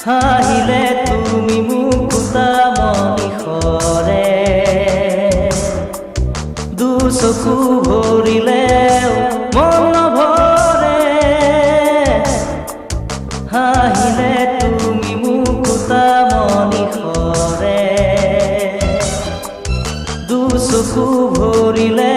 হাহিলে তুমি মুকুতা মনিষৰে দুচকু ভৰিলেও মন নভৰে হাহিলে তুমি মুকুতা মনিষৰে দুচকু ভৰিলে